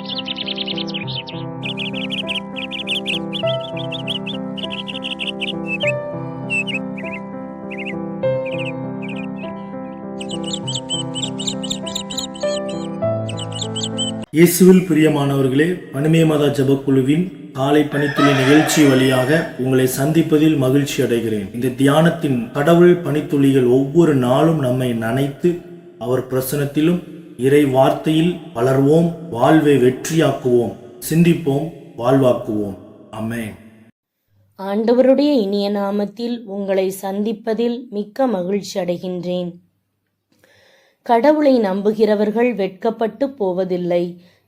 இயேசுவில் பிரியமானவர்களே, பனிமே மத ஜபக்குழுவின் காலை பணித்துளி நிகழ்ச்சி வழியாக உங்களை சந்திப்பதில் மகிழ்ச்சி அடைகிறேன். இந்த தியானத்தின் கடவுள் பணித்துளிகள் ஒவ்வொரு நாளும் நம்மை நனைத்து அவர் பிரசனத்திலும் இறை வார்த்தையில் வளர்வோம், வாழ்வை வெற்றியாக்குவோம், சிந்திப்போம், வாழ்வாக்குவோம். ஆமென். ஆண்டவருடைய இனிய நாமத்தில் உங்களை சந்திப்பதில் மிக்க மகிழ்ச்சி அடைகின்றேன். கடவுளை நம்புகிறவர்கள் வெட்கப்பட்டு போவதில்லை.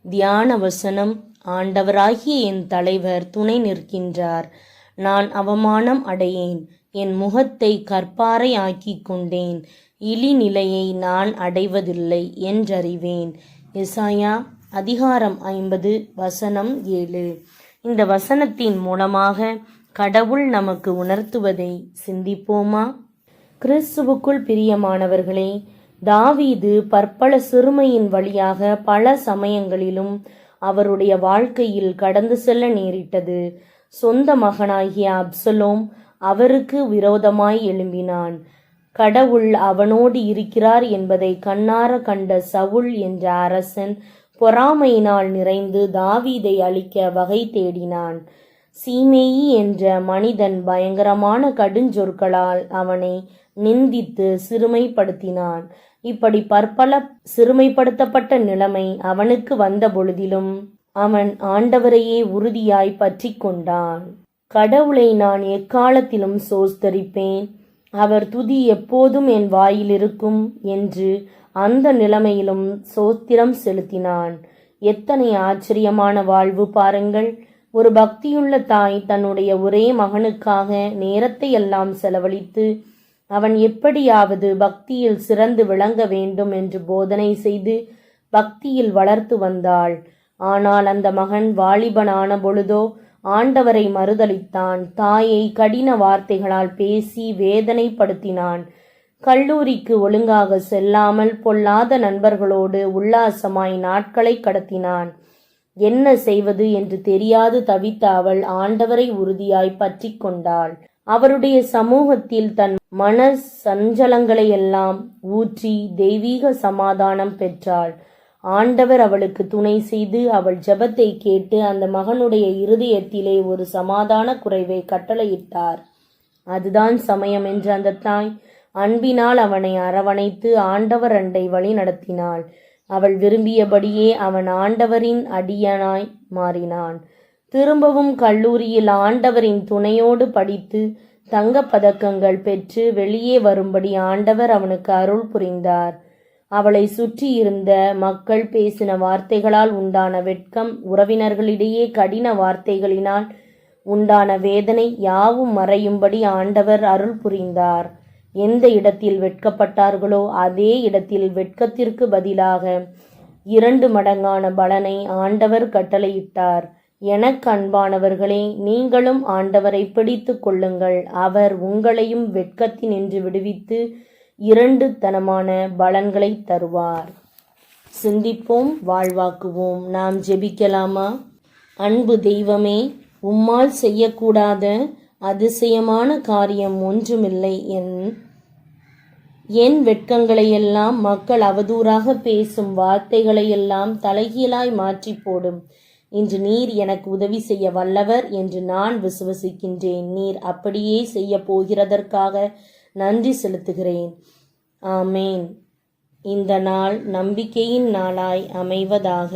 தியான வசனம்: ஆண்டவராகிய என் தலைவர் துணை நிற்கின்றார். நான் அவமானம் அடையேன். என் முகத்தை கற்பாறை ஆக்கிக் கொண்டேன். இழிநிலையை நான் அடைவதில்லை என்றறிவேன். எசாயா அதிகாரம் 50 வசனம் 7. இந்த வசனத்தின் மூலமாக கடவுள் நமக்கு உணர்த்துவதை சிந்திப்போமா? கிறிஸ்துவுக்குள் பிரியமானவர்களே, தாவீது பற்பல சிறுமையின் வழியாக பல சமயங்களிலும் அவருடைய வாழ்க்கையில் கடந்து செல்ல நேரிட்டது. சொந்த மகனாகிய அப்சலோம் அவருக்கு விரோதமாய் எழும்பினான். கடவுள் அவனோடு இருக்கிறார் என்பதை கண்ணார கண்ட சவுல் என்ற அரசன் பொறாமையினால் நிறைந்து தாவீதை அழிக்க வகை தேடினான். சீமேயி என்ற மனிதன் பயங்கரமான கடுஞ்சொற்களால் அவனை நிந்தித்து சிறுமைப்படுத்தினான். இப்படி பற்பல சிறுமைப்படுத்தப்பட்ட நிலைமை அவனுக்கு வந்த பொழுதிலும் அவன் ஆண்டவரையே உறுதியாய் பற்றி கொண்டான். கடவுளை நான் எக்காலத்திலும் சோஸ்தரிப்பேன், அவர் துதி எப்போதும் என் வாயில் இருக்கும் என்று அந்த நிலைமையிலும் சோத்திரம் செலுத்தினான். எத்தனை ஆச்சரியமான வாழ்வு பாருங்கள்! ஒரு பக்தியுள்ள தாய் தன்னுடைய ஒரே மகனுக்காக நேரத்தை எல்லாம் செலவழித்து அவன் எப்படியாவது பக்தியில் சிறந்து விளங்க வேண்டும் என்று போதனை செய்து பக்தியில் வளர்த்து வந்தாள். ஆனால் அந்த மகன் வாலிபனான பொழுதோ ஆண்டவரை மறுதலித்தான். தாயை கடின வார்த்தைகளால் பேசி வேதனைப்படுத்தினான். கல்லூரிக்கு ஒழுங்காக செல்லாமல் பொல்லாத நண்பர்களோடு உல்லாசமாய் நாட்களை கடத்தினான். என்ன செய்வது என்று தெரியாது தவித்த அவள் ஆண்டவரை உறுதியாய் பற்றி கொண்டாள். அவருடைய சமூகத்தில் தன் மன சஞ்சலங்களை எல்லாம் ஊற்றி தெய்வீக சமாதானம் பெற்றாள். ஆண்டவர் அவளுக்கு துணை செய்து அவள் ஜெபத்தை கேட்டு அந்த மகனுடைய இருதயத்திலே ஒரு சமாதான குறைவை கட்டளையிட்டார். அதுதான் சமயம் என்று அந்த தாய் அன்பினால் அவனை அரவணைத்து ஆண்டவர் அண்டை வழி நடத்தினாள். அவள் விரும்பியபடியே அவன் ஆண்டவரின் அடியனாய் மாறினான். திரும்பவும் கல்லூரியில் ஆண்டவரின் துணையோடு படித்து தங்கப் பதக்கங்கள் பெற்று வெளியே வரும்படி ஆண்டவர் அவனுக்கு அருள் புரிந்தார். அவளை சுற்றி இருந்த மக்கள் பேசின வார்த்தைகளால் உண்டான வெட்கம், உறவினர்களிடையே கடின வார்த்தைகளினால் உண்டான வேதனை யாவும் மறையும்படி ஆண்டவர் அருள் புரிந்தார். எந்த இடத்தில் வெட்கப்பட்டார்களோ அதே இடத்தில் வெட்கத்திற்கு பதிலாக 2 மடங்கான பலனை ஆண்டவர் கட்டளையிட்டார். எனக்கு அன்பானவர்களே, நீங்களும் ஆண்டவரை பிடித்து கொள்ளுங்கள். அவர் உங்களையும் வெட்கத்தினின்று விடுவித்து 2 தனமான பலன்களை தருவார். சிந்திப்போம், வாழ்வாக்குவோம். நாம் ஜெபிக்கலாமா? அன்பு தெய்வமே, உம்மால் செய்யக்கூடாத அதிசயமான காரியம் ஒன்றுமில்லை. என் வெட்கங்களையெல்லாம், மக்கள் அவதூறாக பேசும் வார்த்தைகளையெல்லாம் தலைகீழாய் மாற்றி போடும். இன்று நீர் எனக்கு உதவி செய்ய வல்லவர் என்று நான் விசுவசிக்கின்றேன். நீர் அப்படியே செய்ய போகிறதற்காக நன்றி செலுத்துகிறேன். ஆமேன். இந்த நாள் நம்பிக்கையின் நாளாய் அமைவதாக.